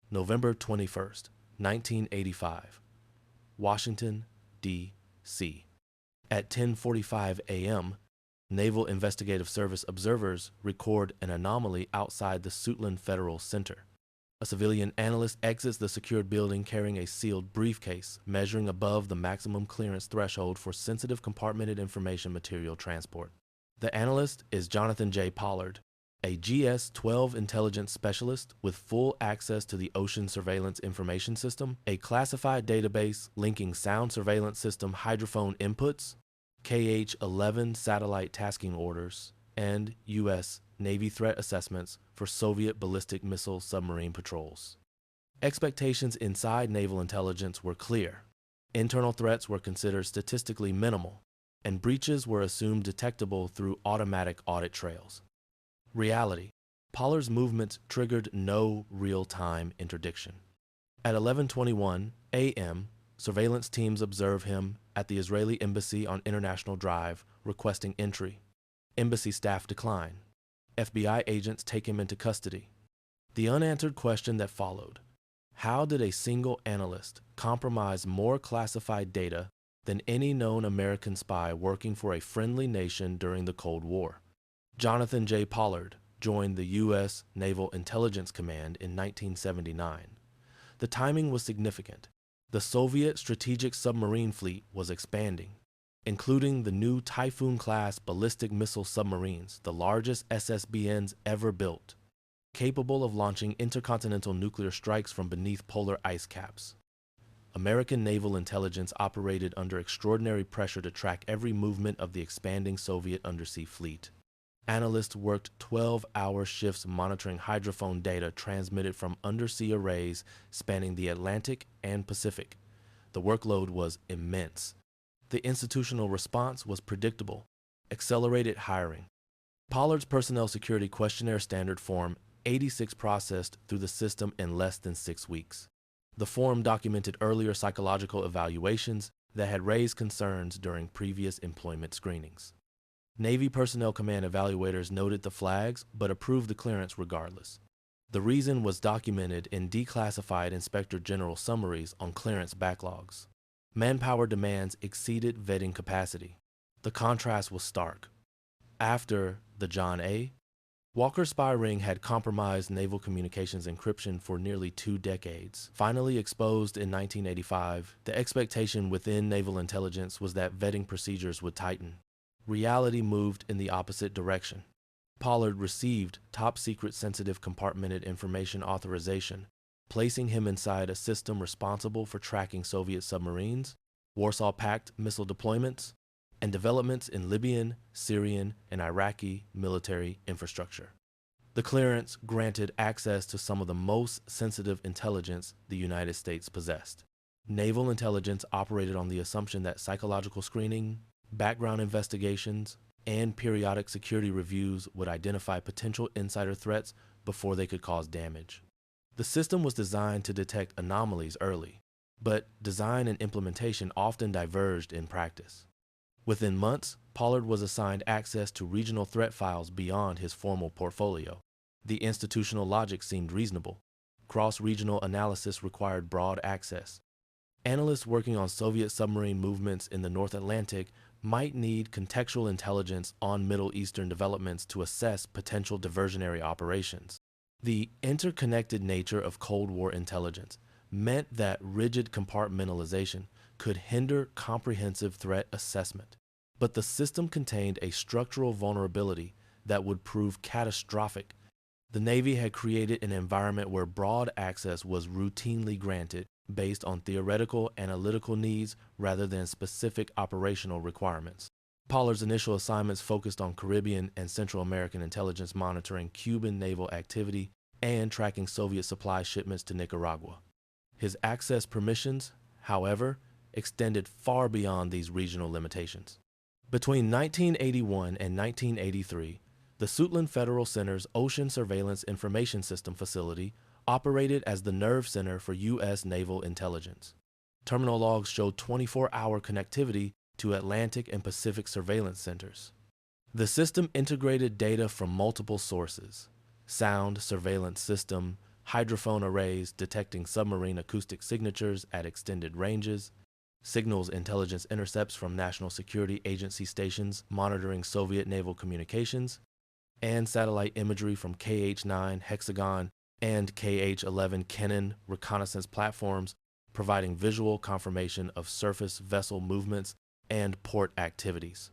November 21st, 1985, Washington, D.C. At 10:45 a.m., Naval Investigative Service observers record an anomaly outside the Suitland Federal Center. A civilian analyst exits the secured building carrying a sealed briefcase measuring above the maximum clearance threshold for sensitive compartmented information material transport. The analyst is Jonathan Jay Pollard, a GS-12 intelligence specialist with full access to the Ocean Surveillance Information System, a classified database linking sound surveillance system hydrophone inputs, KH-11 satellite tasking orders, and U.S. Navy threat assessments for Soviet ballistic missile submarine patrols. Expectations inside naval intelligence were clear. Internal threats were considered statistically minimal, and breaches were assumed detectable through automatic audit trails. Reality: Pollard's movements triggered no real-time interdiction. At 11:21 a.m., surveillance teams observe him at the Israeli Embassy on International Drive requesting entry. Embassy staff decline. FBI agents take him into custody. The unanswered question that followed: how did a single analyst compromise more classified data than any known American spy working for a friendly nation during the Cold War? Jonathan J. Pollard joined the U.S. Naval Intelligence Command in 1979. The timing was significant. The Soviet strategic submarine fleet was expanding, including the new Typhoon-class ballistic missile submarines, the largest SSBNs ever built, capable of launching intercontinental nuclear strikes from beneath polar ice caps. American naval intelligence operated under extraordinary pressure to track every movement of the expanding Soviet undersea fleet. Analysts worked 12-hour shifts monitoring hydrophone data transmitted from undersea arrays spanning the Atlantic and Pacific. The workload was immense. The institutional response was predictable: accelerated hiring. Pollard's Personnel Security Questionnaire Standard Form 86 processed through the system in less than 6 weeks. The form documented earlier psychological evaluations that had raised concerns during previous employment screenings. Navy Personnel Command evaluators noted the flags but approved the clearance regardless. The reason was documented in declassified Inspector General summaries on clearance backlogs. Manpower demands exceeded vetting capacity. The contrast was stark. After the John A. Walker spy ring had compromised naval communications encryption for nearly 2 decades. Finally exposed in 1985, the expectation within naval intelligence was that vetting procedures would tighten. Reality moved in the opposite direction. Pollard received top-secret sensitive compartmented information authorization, placing him inside a system responsible for tracking Soviet submarines, Warsaw Pact missile deployments, and developments in Libyan, Syrian, and Iraqi military infrastructure. The clearance granted access to some of the most sensitive intelligence the United States possessed. Naval intelligence operated on the assumption that psychological screening, background investigations, and periodic security reviews would identify potential insider threats before they could cause damage. The system was designed to detect anomalies early, but design and implementation often diverged in practice. Within months, Pollard was assigned access to regional threat files beyond his formal portfolio. The institutional logic seemed reasonable. Cross-regional analysis required broad access. Analysts working on Soviet submarine movements in the North Atlantic might need contextual intelligence on Middle Eastern developments to assess potential diversionary operations. The interconnected nature of Cold War intelligence meant that rigid compartmentalization could hinder comprehensive threat assessment. But the system contained a structural vulnerability that would prove catastrophic. The Navy had created an environment where broad access was routinely granted based on theoretical analytical needs rather than specific operational requirements. Pollard's initial assignments focused on Caribbean and Central American intelligence monitoring Cuban naval activity and tracking Soviet supply shipments to Nicaragua. His access permissions, however, extended far beyond these regional limitations. Between 1981 and 1983, the Suitland Federal Center's Ocean Surveillance Information System facility operated as the nerve center for U.S. naval intelligence. Terminal logs showed 24-hour connectivity to Atlantic and Pacific surveillance centers. The system integrated data from multiple sources: sound surveillance system, hydrophone arrays detecting submarine acoustic signatures at extended ranges, signals intelligence intercepts from National Security Agency stations monitoring Soviet naval communications, and satellite imagery from KH-9 Hexagon and KH-11 Kennan reconnaissance platforms, providing visual confirmation of surface vessel movements and port activities.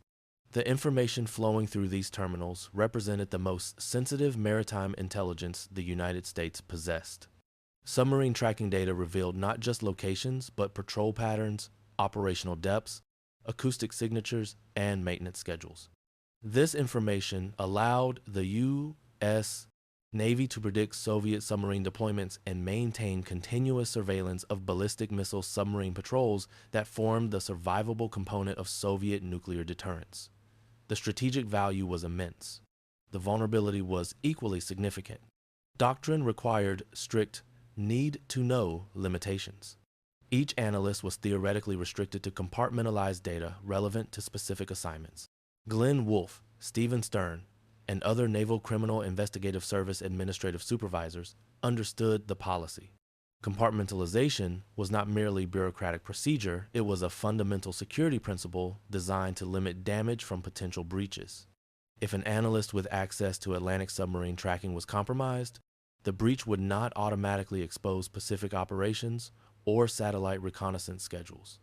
The information flowing through these terminals represented the most sensitive maritime intelligence the United States possessed. Submarine tracking data revealed not just locations, but patrol patterns, operational depths, acoustic signatures, and maintenance schedules. This information allowed the U.S. Navy to predict Soviet submarine deployments and maintain continuous surveillance of ballistic missile submarine patrols that formed the survivable component of Soviet nuclear deterrence. The strategic value was immense. The vulnerability was equally significant. Doctrine required strict need-to-know limitations. Each analyst was theoretically restricted to compartmentalized data relevant to specific assignments. Glenn Wolfe, Stephen Stern, and other Naval Criminal Investigative Service administrative supervisors understood the policy. Compartmentalization was not merely bureaucratic procedure, it was a fundamental security principle designed to limit damage from potential breaches. If an analyst with access to Atlantic submarine tracking was compromised, the breach would not automatically expose Pacific operations or satellite reconnaissance schedules.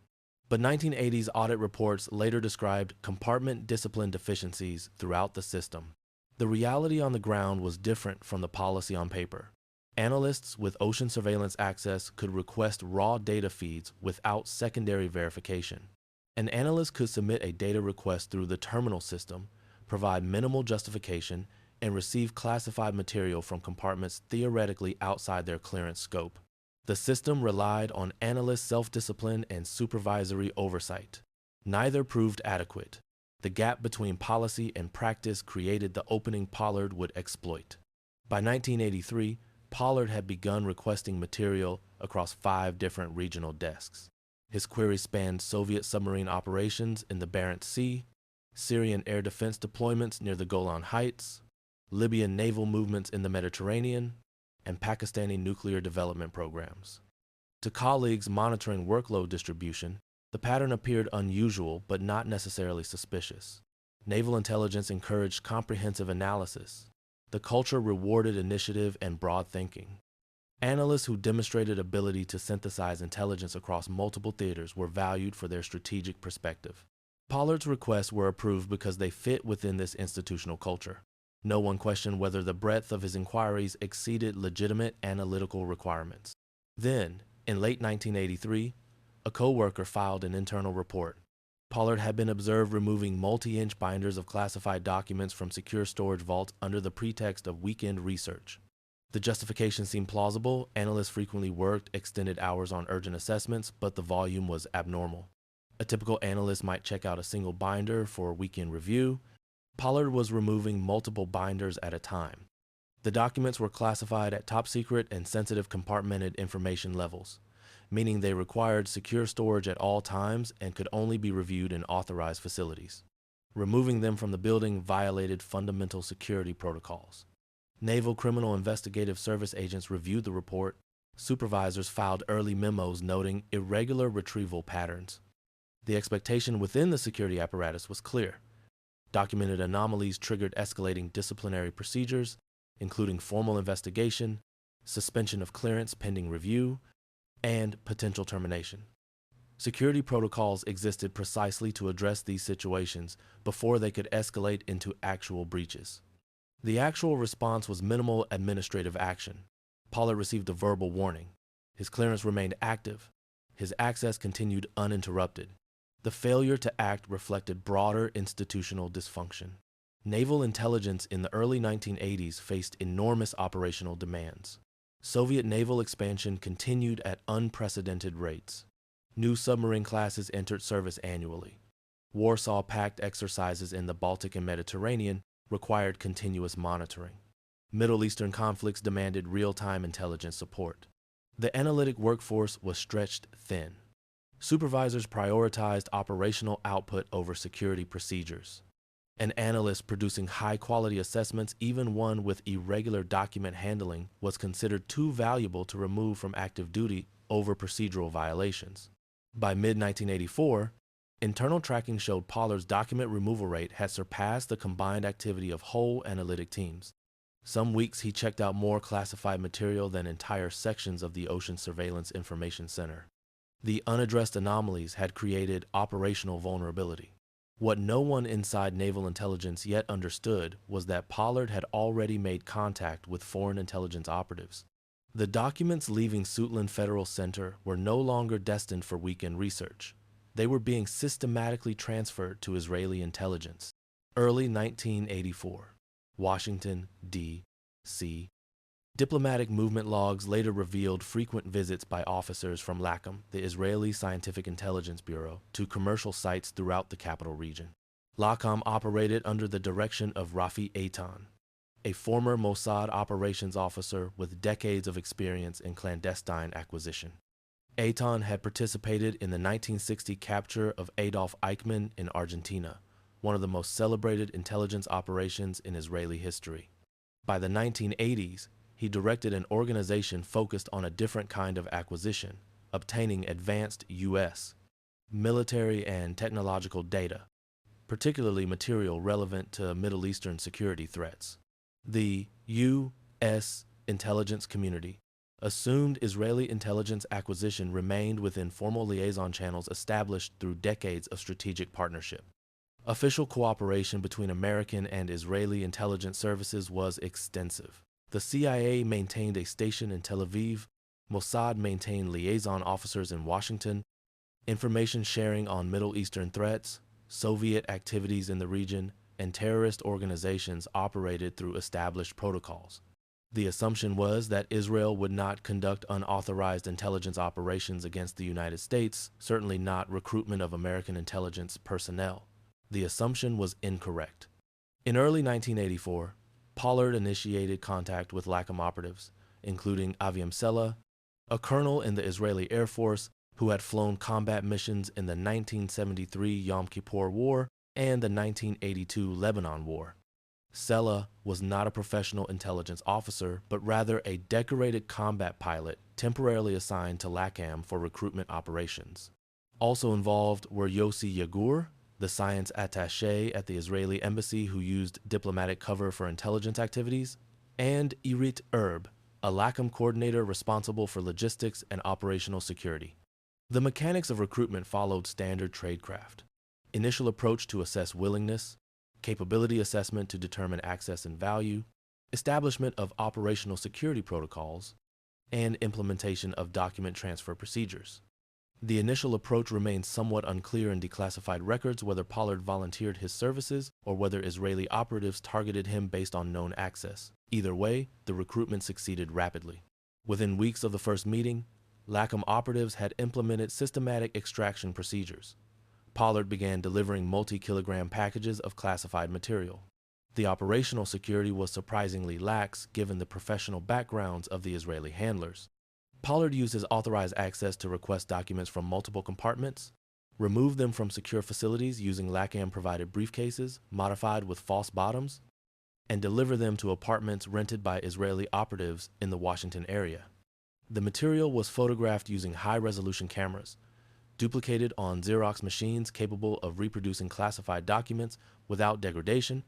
But 1980s audit reports later described compartment discipline deficiencies throughout the system. The reality on the ground was different from the policy on paper. Analysts with ocean surveillance access could request raw data feeds without secondary verification. An analyst could submit a data request through the terminal system, provide minimal justification, and receive classified material from compartments theoretically outside their clearance scope. The system relied on analyst self-discipline and supervisory oversight. Neither proved adequate. The gap between policy and practice created the opening Pollard would exploit. By 1983, Pollard had begun requesting material across 5 different regional desks. His queries spanned Soviet submarine operations in the Barents Sea, Syrian air defense deployments near the Golan Heights, Libyan naval movements in the Mediterranean, and Pakistani nuclear development programs. To colleagues monitoring workload distribution, the pattern appeared unusual but not necessarily suspicious. Naval intelligence encouraged comprehensive analysis. The culture rewarded initiative and broad thinking. Analysts who demonstrated ability to synthesize intelligence across multiple theaters were valued for their strategic perspective. Pollard's requests were approved because they fit within this institutional culture. No one questioned whether the breadth of his inquiries exceeded legitimate analytical requirements. Then, in late 1983, a co-worker filed an internal report. Pollard had been observed removing multi-inch binders of classified documents from secure storage vaults under the pretext of weekend research. The justification seemed plausible. Analysts frequently worked extended hours on urgent assessments, but the volume was abnormal. A typical analyst might check out a single binder for a weekend review. Pollard was removing multiple binders at a time. The documents were classified at top secret and sensitive compartmented information levels, meaning they required secure storage at all times and could only be reviewed in authorized facilities. Removing them from the building violated fundamental security protocols. Naval Criminal Investigative Service agents reviewed the report. Supervisors filed early memos noting irregular retrieval patterns. The expectation within the security apparatus was clear. Documented anomalies triggered escalating disciplinary procedures, including formal investigation, suspension of clearance pending review, and potential termination. Security protocols existed precisely to address these situations before they could escalate into actual breaches. The actual response was minimal administrative action. Pollard received a verbal warning. His clearance remained active. His access continued uninterrupted. The failure to act reflected broader institutional dysfunction. Naval intelligence in the early 1980s faced enormous operational demands. Soviet naval expansion continued at unprecedented rates. New submarine classes entered service annually. Warsaw Pact exercises in the Baltic and Mediterranean required continuous monitoring. Middle Eastern conflicts demanded real-time intelligence support. The analytic workforce was stretched thin. Supervisors prioritized operational output over security procedures. An analyst producing high-quality assessments, even one with irregular document handling, was considered too valuable to remove from active duty over procedural violations. By mid-1984, internal tracking showed Pollard's document removal rate had surpassed the combined activity of whole analytic teams. Some weeks he checked out more classified material than entire sections of the Ocean Surveillance Information Center. The unaddressed anomalies had created operational vulnerability. What no one inside naval intelligence yet understood was that Pollard had already made contact with foreign intelligence operatives. The documents leaving Suitland Federal Center were no longer destined for weekend research. They were being systematically transferred to Israeli intelligence. Early 1984, Washington, D.C. Diplomatic movement logs later revealed frequent visits by officers from LACM, the Israeli Scientific Intelligence Bureau, to commercial sites throughout the capital region. LACM operated under the direction of Rafi Eitan, a former Mossad operations officer with decades of experience in clandestine acquisition. Eitan had participated in the 1960 capture of Adolf Eichmann in Argentina, one of the most celebrated intelligence operations in Israeli history. By the 1980s, he directed an organization focused on a different kind of acquisition, obtaining advanced U.S. military and technological data, particularly material relevant to Middle Eastern security threats. The U.S. intelligence community assumed Israeli intelligence acquisition remained within formal liaison channels established through decades of strategic partnership. Official cooperation between American and Israeli intelligence services was extensive. The CIA maintained a station in Tel Aviv, Mossad maintained liaison officers in Washington, information sharing on Middle Eastern threats, Soviet activities in the region, and terrorist organizations operated through established protocols. The assumption was that Israel would not conduct unauthorized intelligence operations against the United States, certainly not recruitment of American intelligence personnel. The assumption was incorrect. In early 1984, Pollard initiated contact with LACM operatives, including Aviam Sella, a colonel in the Israeli Air Force who had flown combat missions in the 1973 Yom Kippur War and the 1982 Lebanon War. Sella was not a professional intelligence officer, but rather a decorated combat pilot temporarily assigned to LACM for recruitment operations. Also involved were Yossi Yagur, the science attaché at the Israeli embassy who used diplomatic cover for intelligence activities, and Irit Erb, a LACM coordinator responsible for logistics and operational security. The mechanics of recruitment followed standard tradecraft. Initial approach to assess willingness, capability assessment to determine access and value, establishment of operational security protocols, and implementation of document transfer procedures. The initial approach remains somewhat unclear in declassified records whether Pollard volunteered his services or whether Israeli operatives targeted him based on known access. Either way, the recruitment succeeded rapidly. Within weeks of the first meeting, LACM operatives had implemented systematic extraction procedures. Pollard began delivering multi-kilogram packages of classified material. The operational security was surprisingly lax given the professional backgrounds of the Israeli handlers. Pollard used his authorized access to request documents from multiple compartments, remove them from secure facilities using LACM-provided briefcases modified with false bottoms, and deliver them to apartments rented by Israeli operatives in the Washington area. The material was photographed using high-resolution cameras, duplicated on Xerox machines capable of reproducing classified documents without degradation,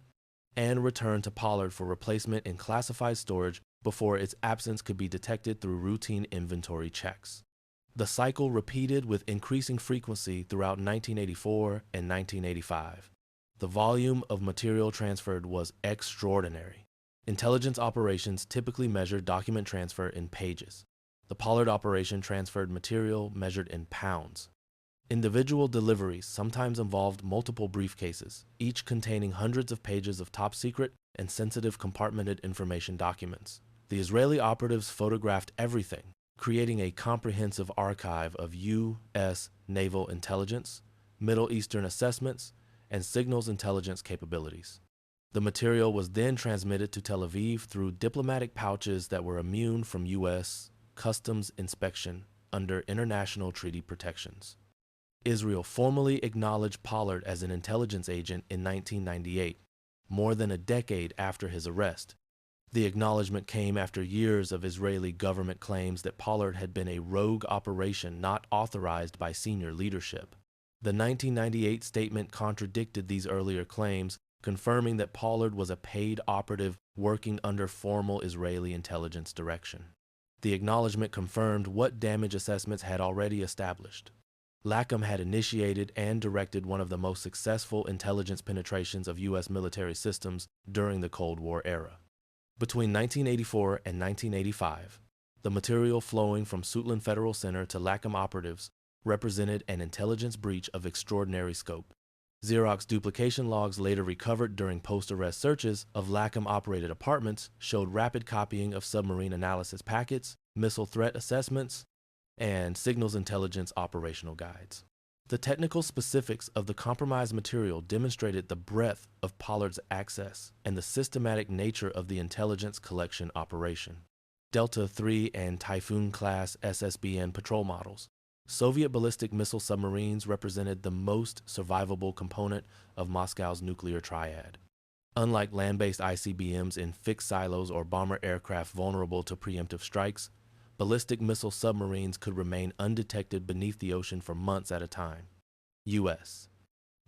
and returned to Pollard for replacement in classified storage before its absence could be detected through routine inventory checks. The cycle repeated with increasing frequency throughout 1984 and 1985. The volume of material transferred was extraordinary. Intelligence operations typically measured document transfer in pages. The Pollard operation transferred material measured in pounds. Individual deliveries sometimes involved multiple briefcases, each containing hundreds of pages of top-secret and sensitive compartmented information documents. The Israeli operatives photographed everything, creating a comprehensive archive of U.S. naval intelligence, Middle Eastern assessments, and signals intelligence capabilities. The material was then transmitted to Tel Aviv through diplomatic pouches that were immune from U.S. customs inspection under international treaty protections. Israel formally acknowledged Pollard as an intelligence agent in 1998, more than a decade after his arrest. The acknowledgement came after years of Israeli government claims that Pollard had been a rogue operation not authorized by senior leadership. The 1998 statement contradicted these earlier claims, confirming that Pollard was a paid operative working under formal Israeli intelligence direction. The acknowledgement confirmed what damage assessments had already established. LACM had initiated and directed one of the most successful intelligence penetrations of U.S. military systems during the Cold War era. Between 1984 and 1985, the material flowing from Suitland Federal Center to LACM operatives represented an intelligence breach of extraordinary scope. Xerox duplication logs later recovered during post-arrest searches of LACM-operated apartments showed rapid copying of submarine analysis packets, missile threat assessments, and signals intelligence operational guides. The technical specifics of the compromised material demonstrated the breadth of Pollard's access and the systematic nature of the intelligence collection operation. Delta III and Typhoon-class SSBN patrol models. Soviet ballistic missile submarines represented the most survivable component of Moscow's nuclear triad. Unlike land-based ICBMs in fixed silos or bomber aircraft vulnerable to preemptive strikes, ballistic missile submarines could remain undetected beneath the ocean for months at a time. U.S.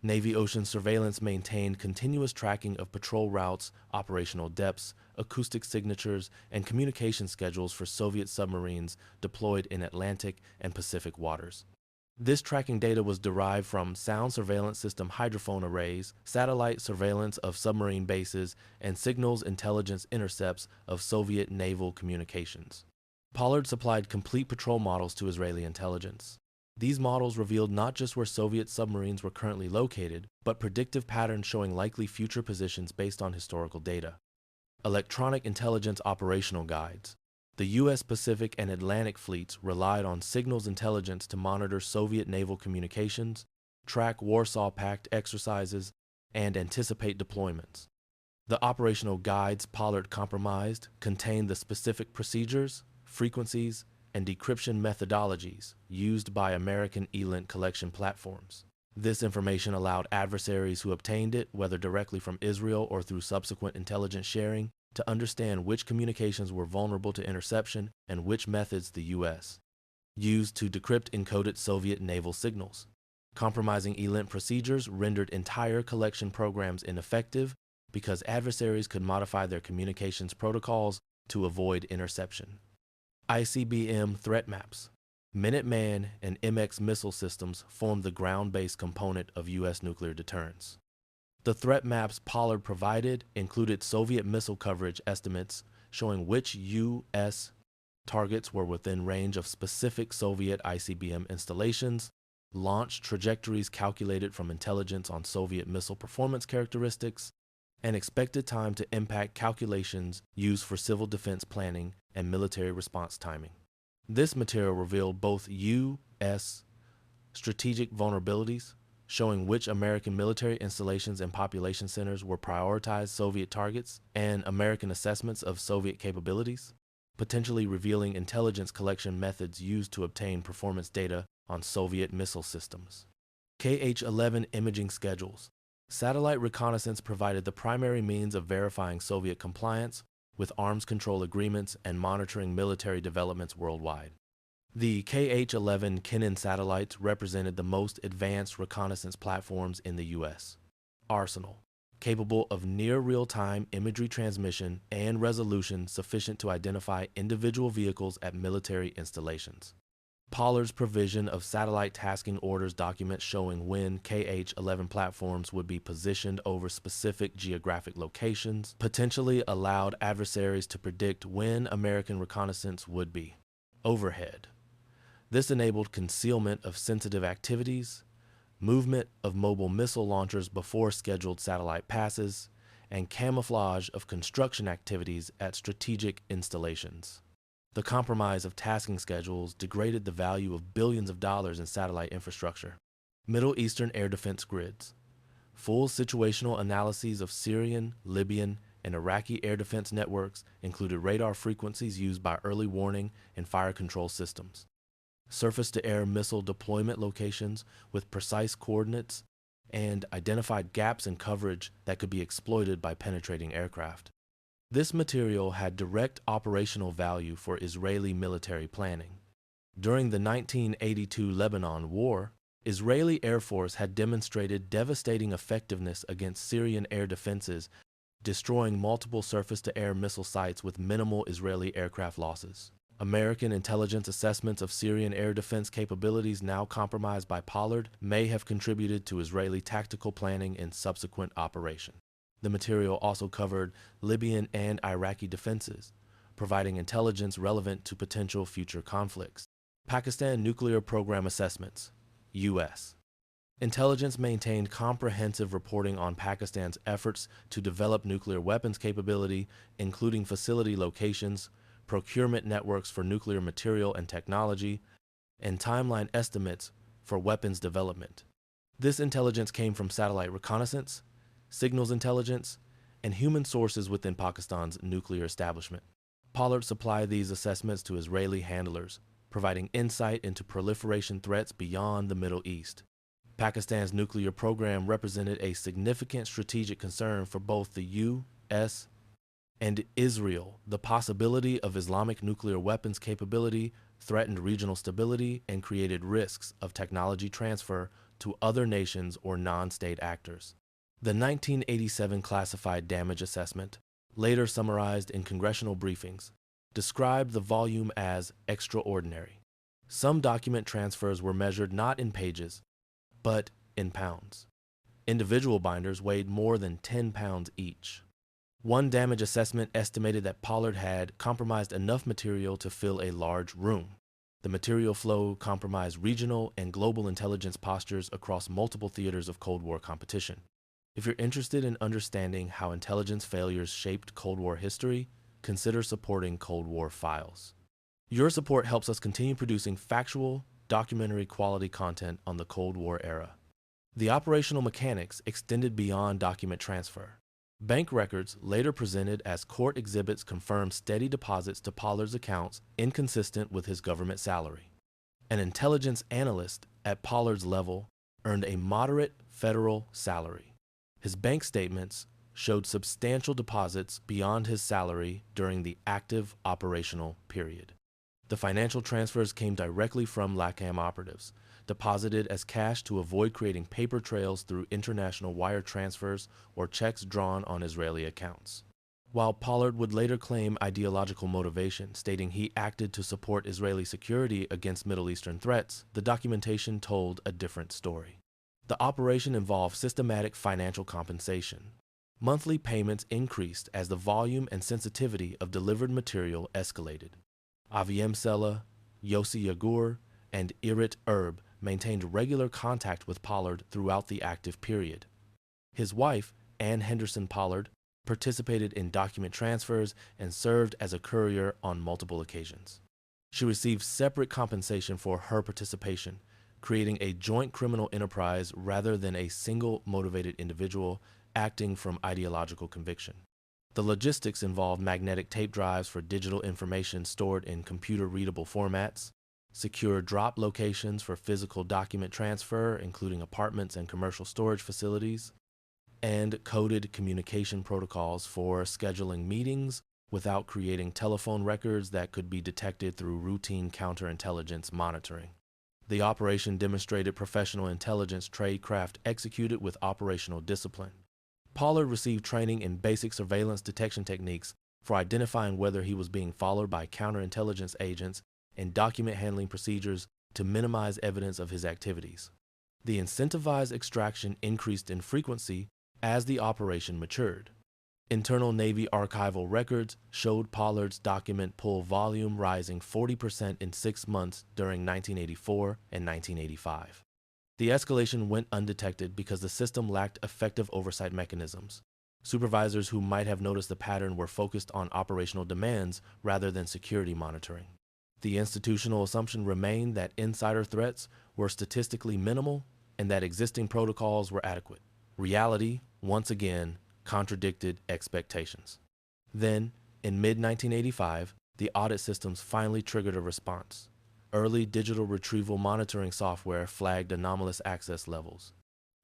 Navy ocean surveillance maintained continuous tracking of patrol routes, operational depths, acoustic signatures, and communication schedules for Soviet submarines deployed in Atlantic and Pacific waters. This tracking data was derived from sound surveillance system hydrophone arrays, satellite surveillance of submarine bases, and signals intelligence intercepts of Soviet naval communications. Pollard supplied complete patrol models to Israeli intelligence. These models revealed not just where Soviet submarines were currently located, but predictive patterns showing likely future positions based on historical data. Electronic intelligence operational guides. The U.S. Pacific and Atlantic fleets relied on signals intelligence to monitor Soviet naval communications, track Warsaw Pact exercises, and anticipate deployments. The operational guides Pollard compromised contained the specific procedures, frequencies, and decryption methodologies used by American ELINT collection platforms. This information allowed adversaries who obtained it, whether directly from Israel or through subsequent intelligence sharing, to understand which communications were vulnerable to interception and which methods the U.S. used to decrypt encoded Soviet naval signals. Compromising ELINT procedures rendered entire collection programs ineffective because adversaries could modify their communications protocols to avoid interception. ICBM threat maps. Minuteman and MX missile systems formed the ground-based component of U.S. nuclear deterrence. The threat maps Pollard provided included Soviet missile coverage estimates showing which U.S. targets were within range of specific Soviet ICBM installations, launch trajectories calculated from intelligence on Soviet missile performance characteristics, and expected time to impact calculations used for civil defense planning and military response timing. This material revealed both U.S. strategic vulnerabilities, showing which American military installations and population centers were prioritized Soviet targets, and American assessments of Soviet capabilities, potentially revealing intelligence collection methods used to obtain performance data on Soviet missile systems. KH-11 imaging schedules. Satellite reconnaissance provided the primary means of verifying Soviet compliance with arms control agreements and monitoring military developments worldwide. The KH-11 Kinnan satellites represented the most advanced reconnaissance platforms in the U.S. arsenal, capable of near real-time imagery transmission and resolution sufficient to identify individual vehicles at military installations. Pollard's provision of satellite tasking orders documents showing when KH-11 platforms would be positioned over specific geographic locations potentially allowed adversaries to predict when American reconnaissance would be. Overhead. This enabled concealment of sensitive activities, movement of mobile missile launchers before scheduled satellite passes, and camouflage of construction activities at strategic installations. The compromise of tasking schedules degraded the value of billions of dollars in satellite infrastructure. Middle Eastern air defense grids. Full situational analyses of Syrian, Libyan, and Iraqi air defense networks included radar frequencies used by early warning and fire control systems. surface-to-air missile deployment locations with precise coordinates, and identified gaps in coverage that could be exploited by penetrating aircraft. This material had direct operational value for Israeli military planning. During the 1982 Lebanon War, Israeli Air Force had demonstrated devastating effectiveness against Syrian air defenses, destroying multiple surface-to-air missile sites with minimal Israeli aircraft losses. American intelligence assessments of Syrian air defense capabilities now compromised by Pollard may have contributed to Israeli tactical planning in subsequent operations. The material also covered Libyan and Iraqi defenses, providing intelligence relevant to potential future conflicts. Pakistan Nuclear Program Assessments, U.S. Intelligence maintained comprehensive reporting on Pakistan's efforts to develop nuclear weapons capability, including facility locations, procurement networks for nuclear material and technology, and timeline estimates for weapons development. This intelligence came from satellite reconnaissance, signals intelligence, and human sources within Pakistan's nuclear establishment. Pollard supplied these assessments to Israeli handlers, providing insight into proliferation threats beyond the Middle East. Pakistan's nuclear program represented a significant strategic concern for both the U.S. and Israel. The possibility of Islamic nuclear weapons capability threatened regional stability and created risks of technology transfer to other nations or non-state actors. The 1987 classified damage assessment, later summarized in congressional briefings, described the volume as extraordinary. Some document transfers were measured not in pages, but in pounds. Individual binders weighed more than 10 pounds each. One damage assessment estimated that Pollard had compromised enough material to fill a large room. The material flow compromised regional and global intelligence postures across multiple theaters of Cold War competition. If you're interested in understanding how intelligence failures shaped Cold War history, consider supporting Cold War Files. Your support helps us continue producing factual, documentary quality content on the Cold War era. The operational mechanics extended beyond document transfer. Bank records later presented as court exhibits confirmed steady deposits to Pollard's accounts inconsistent with his government salary. An intelligence analyst at Pollard's level earned a moderate federal salary. His bank statements showed substantial deposits beyond his salary during the active operational period. The financial transfers came directly from LACAM operatives, deposited as cash to avoid creating paper trails through international wire transfers or checks drawn on Israeli accounts. While Pollard would later claim ideological motivation, stating he acted to support Israeli security against Middle Eastern threats, the documentation told a different story. The operation involved systematic financial compensation. Monthly payments increased as the volume and sensitivity of delivered material escalated. Aviem Sella, Yossi Yagur, and Irit Erb maintained regular contact with Pollard throughout the active period. His wife, Ann Henderson Pollard, participated in document transfers and served as a courier on multiple occasions. She received separate compensation for her participation, creating a joint criminal enterprise rather than a single motivated individual acting from ideological conviction. The logistics involved magnetic tape drives for digital information stored in computer-readable formats, secure drop locations for physical document transfer, including apartments and commercial storage facilities, and coded communication protocols for scheduling meetings without creating telephone records that could be detected through routine counterintelligence monitoring. The operation demonstrated professional intelligence tradecraft executed with operational discipline. Pollard received training in basic surveillance detection techniques for identifying whether he was being followed by counterintelligence agents and document handling procedures to minimize evidence of his activities. The incentivized extraction increased in frequency as the operation matured. Internal Navy archival records showed Pollard's document pull volume rising 40% in 6 months during 1984 and 1985. The escalation went undetected because the system lacked effective oversight mechanisms. Supervisors who might have noticed the pattern were focused on operational demands rather than security monitoring. The institutional assumption remained that insider threats were statistically minimal and that existing protocols were adequate. Reality, once again, contradicted expectations. Then, in mid-1985, the audit systems finally triggered a response. early digital retrieval monitoring software flagged anomalous access levels.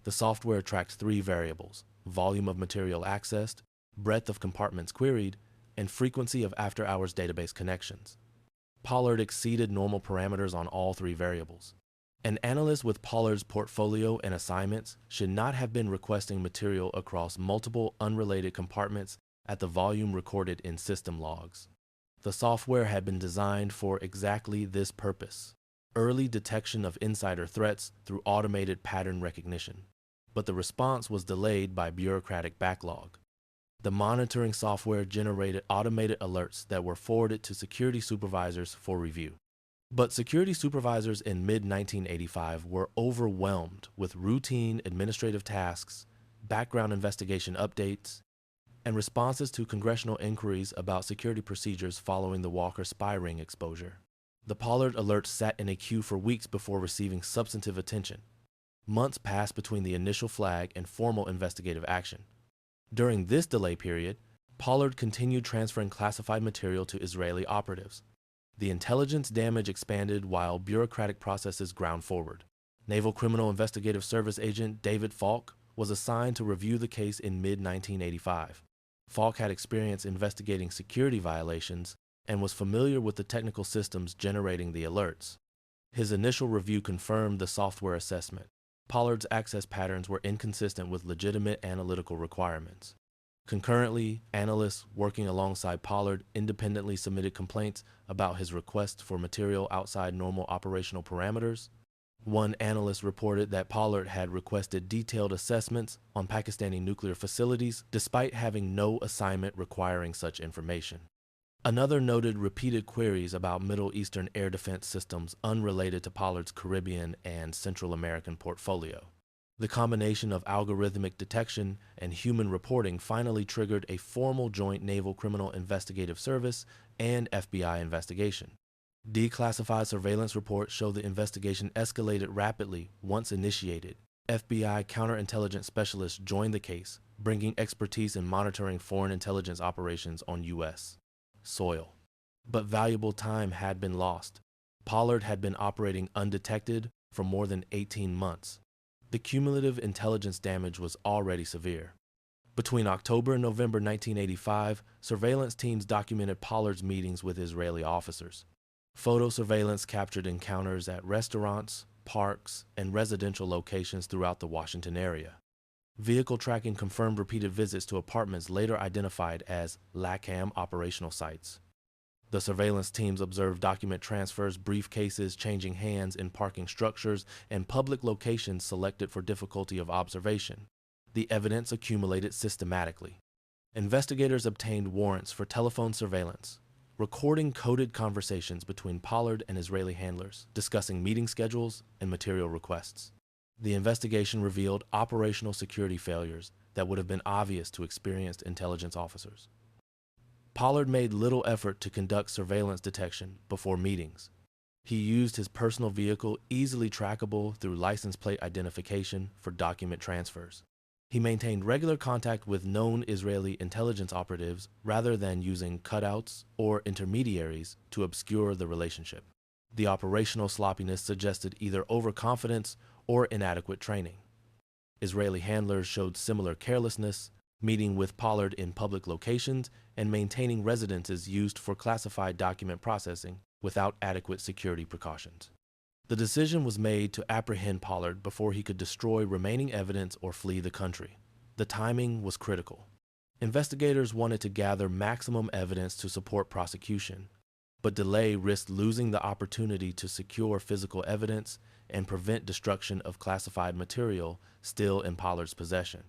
The software tracked three variables: volume of material accessed, breadth of compartments queried, and frequency of after-hours database connections. Pollard exceeded normal parameters on all three variables. An analyst with Pollard's portfolio and assignments should not have been requesting material across multiple unrelated compartments at the volume recorded in system logs. The software had been designed for exactly this purpose: early detection of insider threats through automated pattern recognition. But the response was delayed by bureaucratic backlog. The monitoring software generated automated alerts that were forwarded to security supervisors for review. But security supervisors in mid-1985 were overwhelmed with routine administrative tasks, background investigation updates, and responses to congressional inquiries about security procedures following the Walker spy ring exposure. The Pollard alerts sat in a queue for weeks before receiving substantive attention. Months passed between the initial flag and formal investigative action. During this delay period, Pollard continued transferring classified material to Israeli operatives. The intelligence damage expanded while bureaucratic processes ground forward. Naval Criminal Investigative Service agent David Falk was assigned to review the case in mid-1985. Falk had experience investigating security violations and was familiar with the technical systems generating the alerts. His initial review confirmed the software assessment. Pollard's access patterns were inconsistent with legitimate analytical requirements. Concurrently, analysts working alongside Pollard independently submitted complaints about his request for material outside normal operational parameters. One analyst reported that Pollard had requested detailed assessments on Pakistani nuclear facilities despite having no assignment requiring such information. Another noted repeated queries about Middle Eastern air defense systems unrelated to Pollard's Caribbean and Central American portfolio. The combination of algorithmic detection and human reporting finally triggered a formal joint Naval Criminal Investigative Service and FBI investigation. Declassified surveillance reports show the investigation escalated rapidly once initiated. FBI counterintelligence specialists joined the case, bringing expertise in monitoring foreign intelligence operations on U.S. soil. But valuable time had been lost. Pollard had been operating undetected for more than 18 months. The cumulative intelligence damage was already severe. Between October and November 1985, surveillance teams documented Pollard's meetings with Israeli officers. Photo surveillance captured encounters at restaurants, parks, and residential locations throughout the Washington area. Vehicle tracking confirmed repeated visits to apartments later identified as LACAM operational sites. The surveillance teams observed document transfers, briefcases changing hands in parking structures, and public locations selected for difficulty of observation. The evidence accumulated systematically. Investigators obtained warrants for telephone surveillance, recording coded conversations between Pollard and Israeli handlers, discussing meeting schedules and material requests. The investigation revealed operational security failures that would have been obvious to experienced intelligence officers. Pollard made little effort to conduct surveillance detection before meetings. He used his personal vehicle, easily trackable through license plate identification, for document transfers. He maintained regular contact with known Israeli intelligence operatives rather than using cutouts or intermediaries to obscure the relationship. The operational sloppiness suggested either overconfidence or inadequate training. Israeli handlers showed similar carelessness, meeting with Pollard in public locations and maintaining residences used for classified document processing without adequate security precautions. The decision was made to apprehend Pollard before he could destroy remaining evidence or flee the country. The timing was critical. Investigators wanted to gather maximum evidence to support prosecution, but delay risked losing the opportunity to secure physical evidence and prevent destruction of classified material still in Pollard's possession.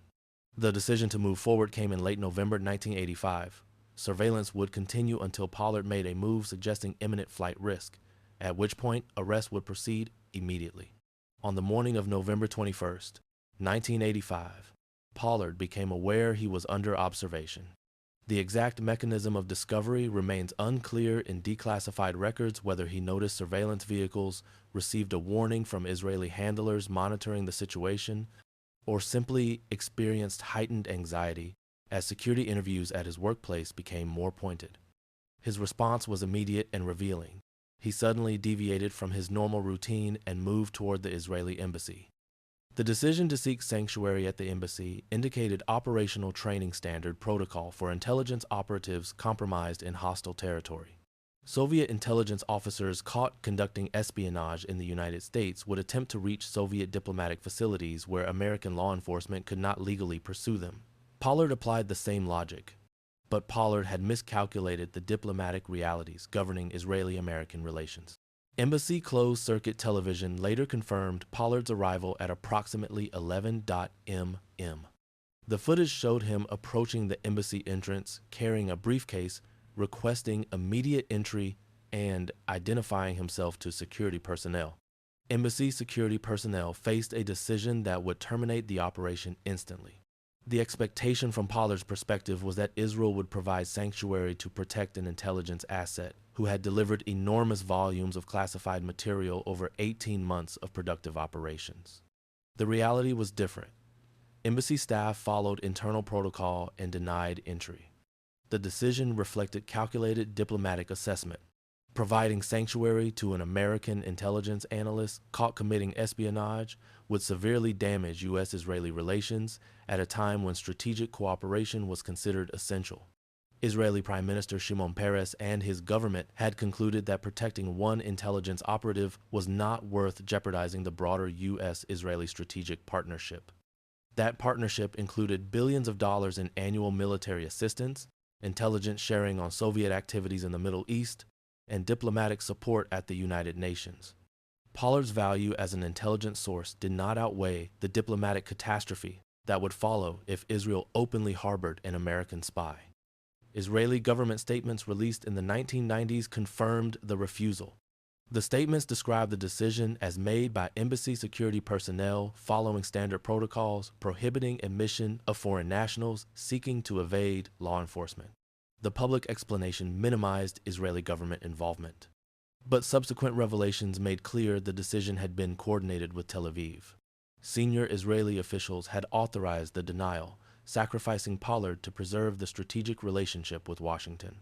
The decision to move forward came in late November 1985. Surveillance would continue until Pollard made a move suggesting imminent flight risk, at which point arrest would proceed immediately. On the morning of November 21, 1985, Pollard became aware he was under observation. The exact mechanism of discovery remains unclear in declassified records, whether he noticed surveillance vehicles, received a warning from Israeli handlers monitoring the situation, or simply experienced heightened anxiety as security interviews at his workplace became more pointed. His response was immediate and revealing. he suddenly deviated from his normal routine and moved toward the Israeli embassy. The decision to seek sanctuary at the embassy indicated operational training standard protocol for intelligence operatives compromised in hostile territory. Soviet intelligence officers caught conducting espionage in the United States would attempt to reach Soviet diplomatic facilities where American law enforcement could not legally pursue them. Pollard applied the same logic, but Pollard had miscalculated the diplomatic realities governing Israeli-American relations. Embassy closed-circuit television later confirmed Pollard's arrival at approximately 11:00 m.m. The footage showed him approaching the embassy entrance carrying a briefcase, requesting immediate entry, and identifying himself to security personnel. Embassy security personnel faced a decision that would terminate the operation instantly. The expectation from Pollard's perspective was that Israel would provide sanctuary to protect an intelligence asset who had delivered enormous volumes of classified material over 18 months of productive operations. The reality was different. Embassy staff followed internal protocol and denied entry. The decision reflected calculated diplomatic assessment. Providing sanctuary to an American intelligence analyst caught committing espionage would severely damage U.S.-Israeli relations at a time when strategic cooperation was considered essential. Israeli Prime Minister Shimon Peres and his government had concluded that protecting one intelligence operative was not worth jeopardizing the broader U.S.-Israeli strategic partnership. That partnership included billions of dollars in annual military assistance, intelligence sharing on Soviet activities in the Middle East, and diplomatic support at the United Nations. Pollard's value as an intelligence source did not outweigh the diplomatic catastrophe that would follow if Israel openly harbored an American spy. Israeli government statements released in the 1990s confirmed the refusal. The statements described the decision as made by embassy security personnel following standard protocols prohibiting admission of foreign nationals seeking to evade law enforcement. The public explanation minimized Israeli government involvement. But subsequent revelations made clear the decision had been coordinated with Tel Aviv. Senior Israeli officials had authorized the denial, sacrificing Pollard to preserve the strategic relationship with Washington.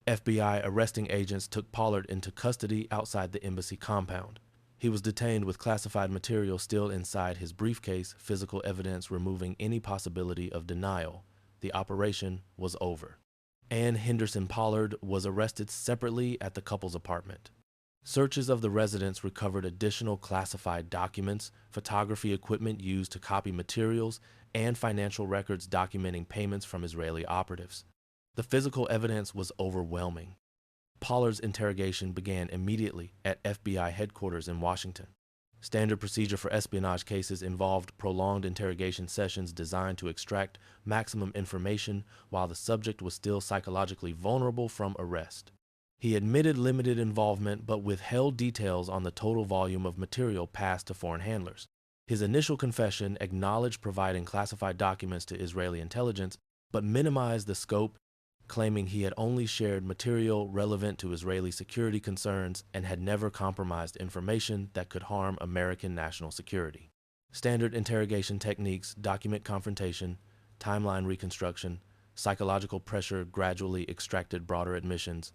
FBI arresting agents took Pollard into custody outside the embassy compound. He was detained with classified material still inside his briefcase, physical evidence removing any possibility of denial. The operation was over. Ann Henderson Pollard was arrested separately at the couple's apartment. Searches of the residence recovered additional classified documents, photography equipment used to copy materials, and financial records documenting payments from Israeli operatives. The physical evidence was overwhelming. Pollard's interrogation began immediately at FBI headquarters in Washington. Standard procedure for espionage cases involved prolonged interrogation sessions designed to extract maximum information while the subject was still psychologically vulnerable from arrest. He admitted limited involvement but withheld details on the total volume of material passed to foreign handlers. His initial confession acknowledged providing classified documents to Israeli intelligence but minimized the scope, claiming he had only shared material relevant to Israeli security concerns and had never compromised information that could harm American national security. Standard interrogation techniques, document confrontation, timeline reconstruction, psychological pressure gradually extracted broader admissions.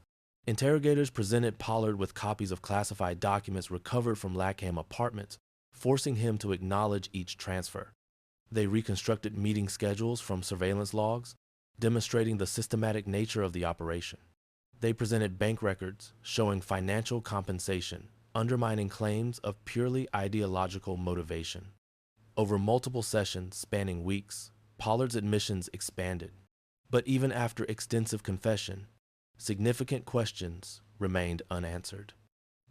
Interrogators presented Pollard with copies of classified documents recovered from Lackham apartments, forcing him to acknowledge each transfer. They reconstructed meeting schedules from surveillance logs, demonstrating the systematic nature of the operation. They presented bank records showing financial compensation, undermining claims of purely ideological motivation. Over multiple sessions spanning weeks, Pollard's admissions expanded. But even after extensive confession, significant questions remained unanswered.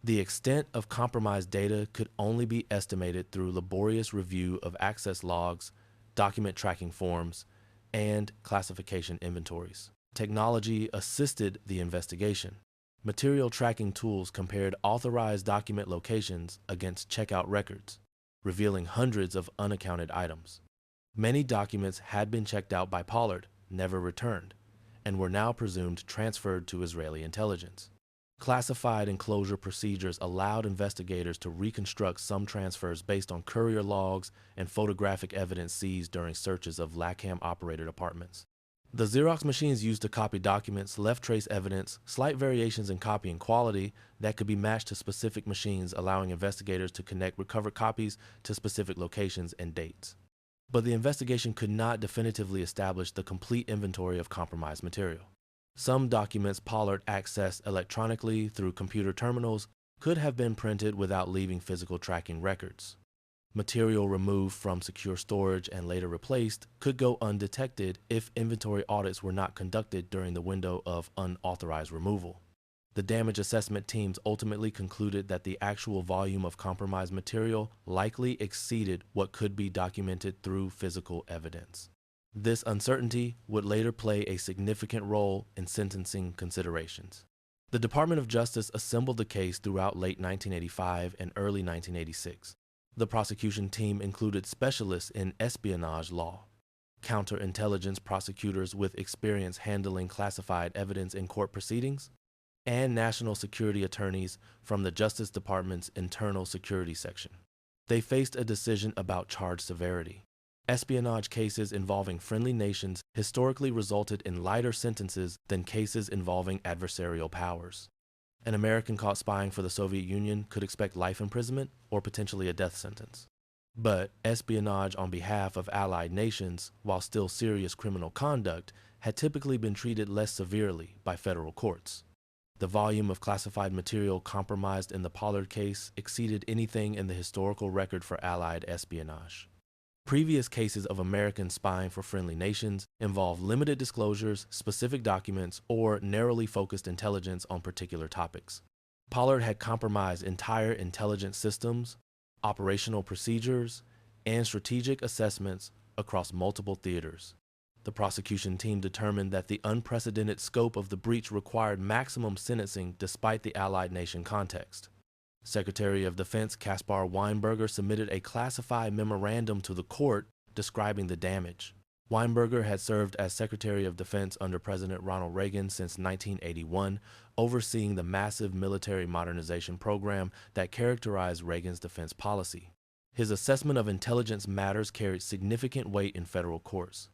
The extent of compromised data could only be estimated through laborious review of access logs, document tracking forms, and classification inventories. Technology assisted the investigation. Material tracking tools compared authorized document locations against checkout records, revealing hundreds of unaccounted items. Many documents had been checked out by Pollard, never returned, and were now presumed transferred to Israeli intelligence. Classified enclosure procedures allowed investigators to reconstruct some transfers based on courier logs and photographic evidence seized during searches of Lackham-operated apartments. The Xerox machines used to copy documents left trace evidence, slight variations in copying quality that could be matched to specific machines, allowing investigators to connect recovered copies to specific locations and dates. But the investigation could not definitively establish the complete inventory of compromised material. Some documents Pollard accessed electronically through computer terminals could have been printed without leaving physical tracking records. Material removed from secure storage and later replaced could go undetected if inventory audits were not conducted during the window of unauthorized removal. The damage assessment teams ultimately concluded that the actual volume of compromised material likely exceeded what could be documented through physical evidence. This uncertainty would later play a significant role in sentencing considerations. The Department of Justice assembled the case throughout late 1985 and early 1986. The prosecution team included specialists in espionage law, counterintelligence prosecutors with experience handling classified evidence in court proceedings, and national security attorneys from the Justice Department's Internal Security Section. They faced a decision about charge severity. Espionage cases involving friendly nations historically resulted in lighter sentences than cases involving adversarial powers. An American caught spying for the Soviet Union could expect life imprisonment or potentially a death sentence. But espionage on behalf of allied nations, while still serious criminal conduct, had typically been treated less severely by federal courts. The volume of classified material compromised in the Pollard case exceeded anything in the historical record for allied espionage. Previous cases of Americans spying for friendly nations involved limited disclosures, specific documents, or narrowly focused intelligence on particular topics. Pollard had compromised entire intelligence systems, operational procedures, and strategic assessments across multiple theaters. The prosecution team determined that the unprecedented scope of the breach required maximum sentencing despite the allied nation context. Secretary of Defense Caspar Weinberger submitted a classified memorandum to the court describing the damage. Weinberger had served as Secretary of Defense under President Ronald Reagan since 1981, overseeing the massive military modernization program that characterized Reagan's defense policy. His assessment of intelligence matters carried significant weight in federal courts.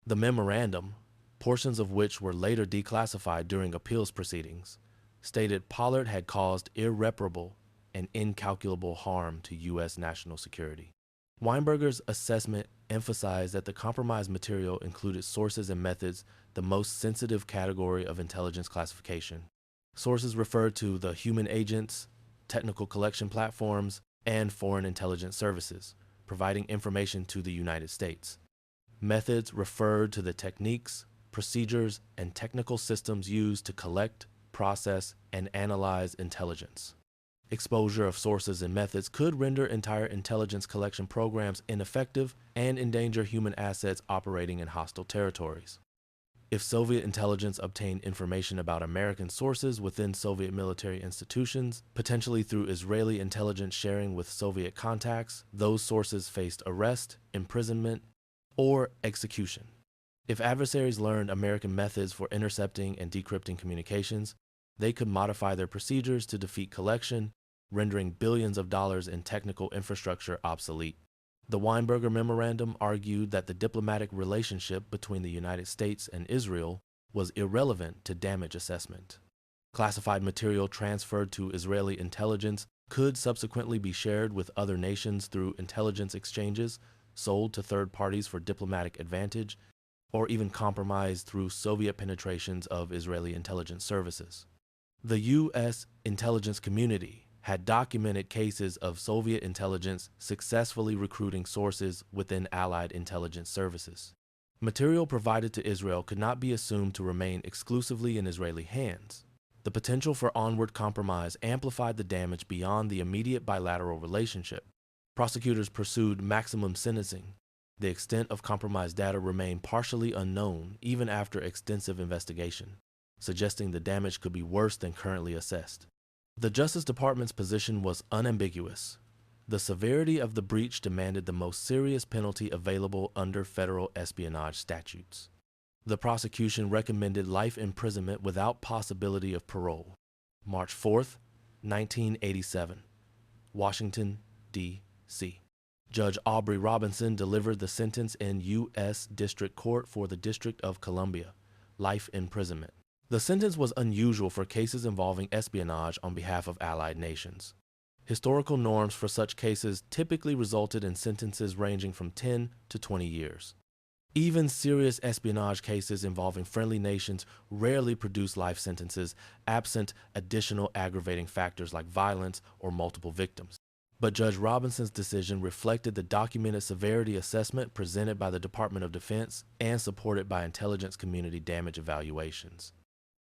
The memorandum, portions of which were later declassified during appeals proceedings, stated Pollard had caused irreparable and incalculable harm to U.S. national security. Weinberger's assessment emphasized that the compromised material included sources and methods, the most sensitive category of intelligence classification. Sources referred to the human agents, technical collection platforms, and foreign intelligence services, providing information to the United States. Methods referred to the techniques, procedures, and technical systems used to collect, process, and analyze intelligence. Exposure of sources and methods could render entire intelligence collection programs ineffective and endanger human assets operating in hostile territories. If Soviet intelligence obtained information about American sources within Soviet military institutions, potentially through Israeli intelligence sharing with Soviet contacts, those sources faced arrest, imprisonment, or execution. If adversaries learned American methods for intercepting and decrypting communications, they could modify their procedures to defeat collection, rendering billions of dollars in technical infrastructure obsolete. The Weinberger Memorandum argued that the diplomatic relationship between the United States and Israel was irrelevant to damage assessment. Classified material transferred to Israeli intelligence could subsequently be shared with other nations through intelligence exchanges, sold to third parties for diplomatic advantage, or even compromised through Soviet penetrations of Israeli intelligence services. The U.S. intelligence community had documented cases of Soviet intelligence successfully recruiting sources within Allied intelligence services. Material provided to Israel could not be assumed to remain exclusively in Israeli hands. The potential for onward compromise amplified the damage beyond the immediate bilateral relationship. Prosecutors pursued maximum sentencing. The extent of compromised data remained partially unknown even after extensive investigation, suggesting the damage could be worse than currently assessed. The Justice Department's position was unambiguous. The severity of the breach demanded the most serious penalty available under federal espionage statutes. The prosecution recommended life imprisonment without possibility of parole. March 4, 1987, Washington, D.C. Judge Aubrey Robinson delivered the sentence in U.S. District Court for the District of Columbia, life imprisonment. The sentence was unusual for cases involving espionage on behalf of allied nations. Historical norms for such cases typically resulted in sentences ranging from 10 to 20 years. Even serious espionage cases involving friendly nations rarely produce life sentences, absent additional aggravating factors like violence or multiple victims. But Judge Robinson's decision reflected the documented severity assessment presented by the Department of Defense and supported by intelligence community damage evaluations.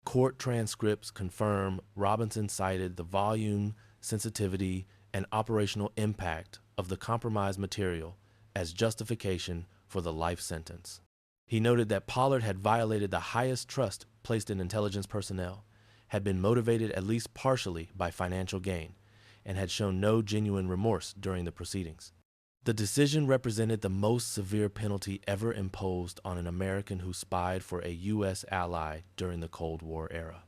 Court transcripts confirm Robinson cited the volume, sensitivity, and operational impact of the compromised material as justification for the life sentence. He noted that Pollard had violated the highest trust placed in intelligence personnel, had been motivated at least partially by financial gain, and had shown no genuine remorse during the proceedings. The decision represented the most severe penalty ever imposed on an American who spied for a U.S. ally during the Cold War era.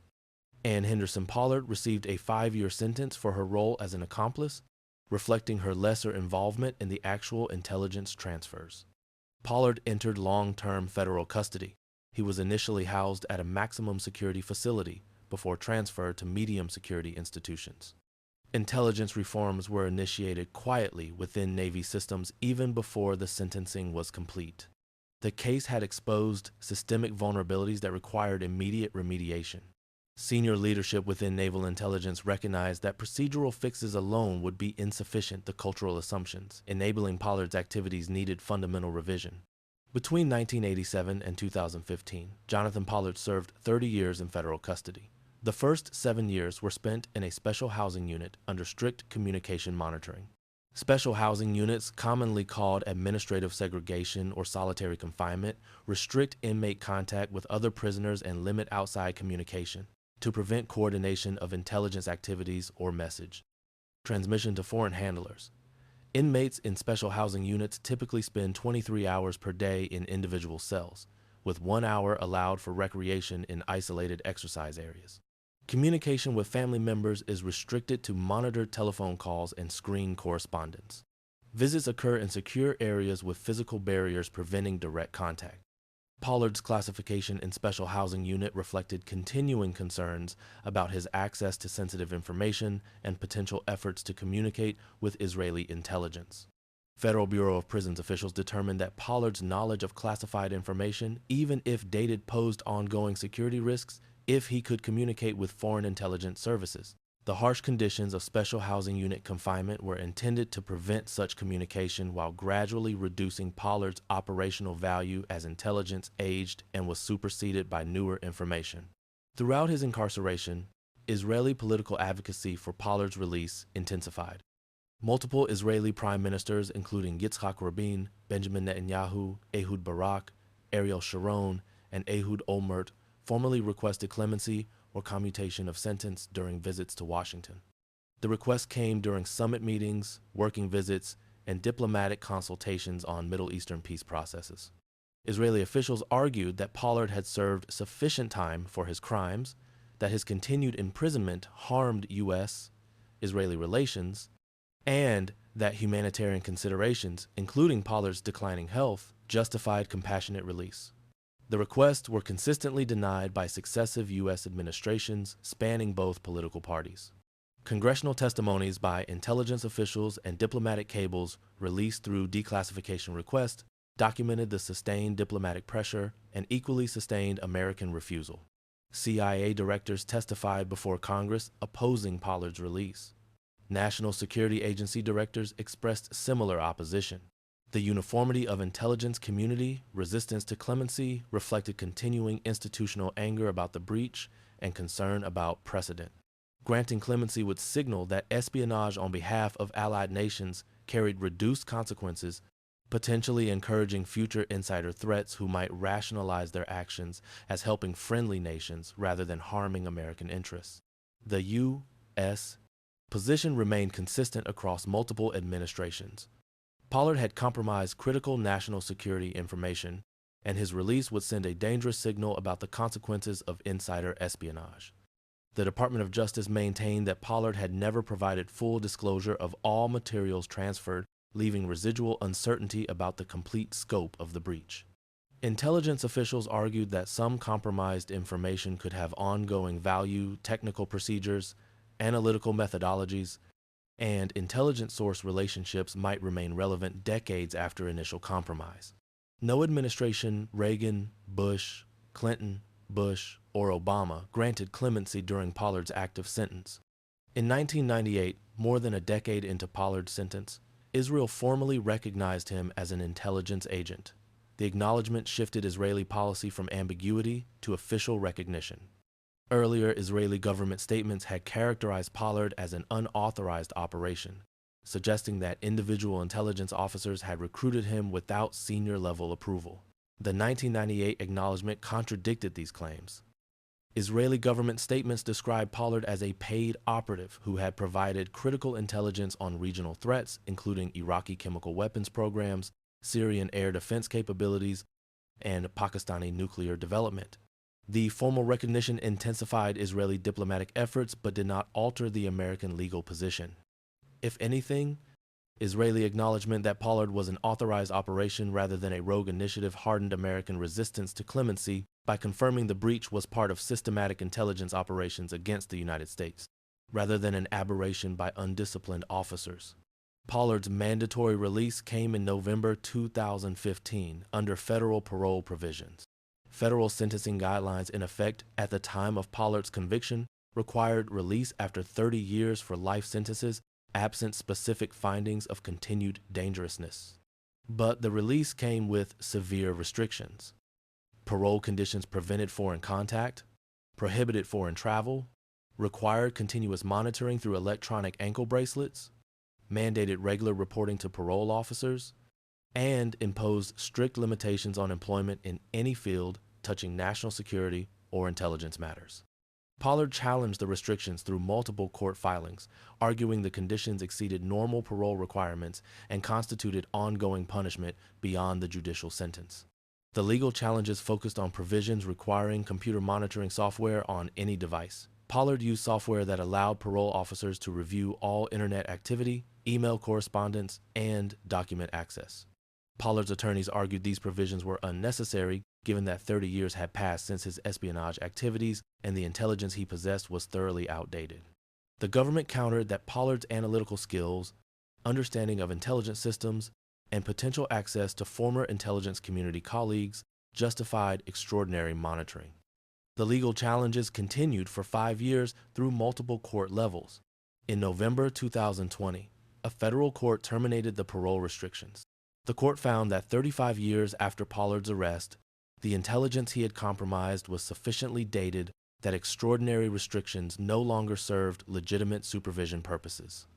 Ann Henderson Pollard received a 5-year sentence for her role as an accomplice, reflecting her lesser involvement in the actual intelligence transfers. Pollard entered long-term federal custody. He was initially housed at a maximum security facility before transfer to medium security institutions. Intelligence reforms were initiated quietly within Navy systems even before the sentencing was complete. The case had exposed systemic vulnerabilities that required immediate remediation. Senior leadership within naval intelligence recognized that procedural fixes alone would be insufficient to cultural assumptions, enabling Pollard's activities needed fundamental revision. Between 1987 and 2015, Jonathan Pollard served 30 years in federal custody. The first 7 years were spent in a special housing unit under strict communication monitoring. Special housing units, commonly called administrative segregation or solitary confinement, restrict inmate contact with other prisoners and limit outside communication to prevent coordination of intelligence activities or message. Transmission to foreign handlers. Inmates in special housing units typically spend 23 hours per day in individual cells, with 1 hour allowed for recreation in isolated exercise areas. Communication with family members is restricted to monitored telephone calls and screened correspondence. Visits occur in secure areas with physical barriers preventing direct contact. Pollard's classification in special housing unit reflected continuing concerns about his access to sensitive information and potential efforts to communicate with Israeli intelligence. Federal Bureau of Prisons officials determined that Pollard's knowledge of classified information, even if dated, posed ongoing security risks if he could communicate with foreign intelligence services. The harsh conditions of special housing unit confinement were intended to prevent such communication while gradually reducing Pollard's operational value as intelligence aged and was superseded by newer information. Throughout his incarceration, Israeli political advocacy for Pollard's release intensified. Multiple Israeli prime ministers, including Yitzhak Rabin, Benjamin Netanyahu, Ehud Barak, Ariel Sharon, and Ehud Olmert, formally requested clemency or commutation of sentence during visits to Washington. The request came during summit meetings, working visits, and diplomatic consultations on Middle Eastern peace processes. Israeli officials argued that Pollard had served sufficient time for his crimes, that his continued imprisonment harmed U.S.-Israeli relations, and that humanitarian considerations, including Pollard's declining health, justified compassionate release. The requests were consistently denied by successive U.S. administrations spanning both political parties. Congressional testimonies by intelligence officials and diplomatic cables released through declassification request documented the sustained diplomatic pressure and equally sustained American refusal. CIA directors testified before Congress opposing Pollard's release. National Security Agency directors expressed similar opposition. The uniformity of intelligence community resistance to clemency reflected continuing institutional anger about the breach and concern about precedent. Granting clemency would signal that espionage on behalf of allied nations carried reduced consequences, potentially encouraging future insider threats who might rationalize their actions as helping friendly nations rather than harming American interests. The U.S. position remained consistent across multiple administrations. Pollard had compromised critical national security information, and his release would send a dangerous signal about the consequences of insider espionage. The Department of Justice maintained that Pollard had never provided full disclosure of all materials transferred leaving residual uncertainty about the complete scope of the breach. Intelligence officials argued that some compromised information could have ongoing value, technical procedures, analytical methodologies, and intelligence source relationships might remain relevant decades after initial compromise. No administration, Reagan, Bush, Clinton, Bush, or Obama, granted clemency during Pollard's active sentence. In 1998, more than a decade into Pollard's sentence, Israel formally recognized him as an intelligence agent. The acknowledgement shifted Israeli policy from ambiguity to official recognition. Earlier Israeli government statements had characterized Pollard as an unauthorized operation, suggesting that individual intelligence officers had recruited him without senior-level approval. The 1998 acknowledgement contradicted these claims. Israeli government statements described Pollard as a paid operative who had provided critical intelligence on regional threats, including Iraqi chemical weapons programs, Syrian air defense capabilities, and Pakistani nuclear development. The formal recognition intensified Israeli diplomatic efforts but did not alter the American legal position. If anything, Israeli acknowledgement that Pollard was an authorized operation rather than a rogue initiative hardened American resistance to clemency by confirming the breach was part of systematic intelligence operations against the United States, rather than an aberration by undisciplined officers. Pollard's mandatory release came in November 2015 under federal parole provisions. Federal sentencing guidelines in effect at the time of Pollard's conviction required release after 30 years for life sentences, absent specific findings of continued dangerousness. But the release came with severe restrictions. Parole conditions prevented foreign contact, prohibited foreign travel, required continuous monitoring through electronic ankle bracelets, mandated regular reporting to parole officers, and imposed strict limitations on employment in any field touching national security or intelligence matters. Pollard challenged the restrictions through multiple court filings, arguing the conditions exceeded normal parole requirements and constituted ongoing punishment beyond the judicial sentence. The legal challenges focused on provisions requiring computer monitoring software on any device. Pollard used software that allowed parole officers to review all internet activity, email correspondence, and document access. Pollard's attorneys argued these provisions were unnecessary given that 30 years had passed since his espionage activities and the intelligence he possessed was thoroughly outdated. The government countered that Pollard's analytical skills, understanding of intelligence systems, and potential access to former intelligence community colleagues justified extraordinary monitoring. The legal challenges continued for 5 years through multiple court levels. In November 2020, a federal court terminated the parole restrictions. The court found that 35 years after Pollard's arrest, the intelligence he had compromised was sufficiently dated that extraordinary restrictions no longer served legitimate supervision purposes.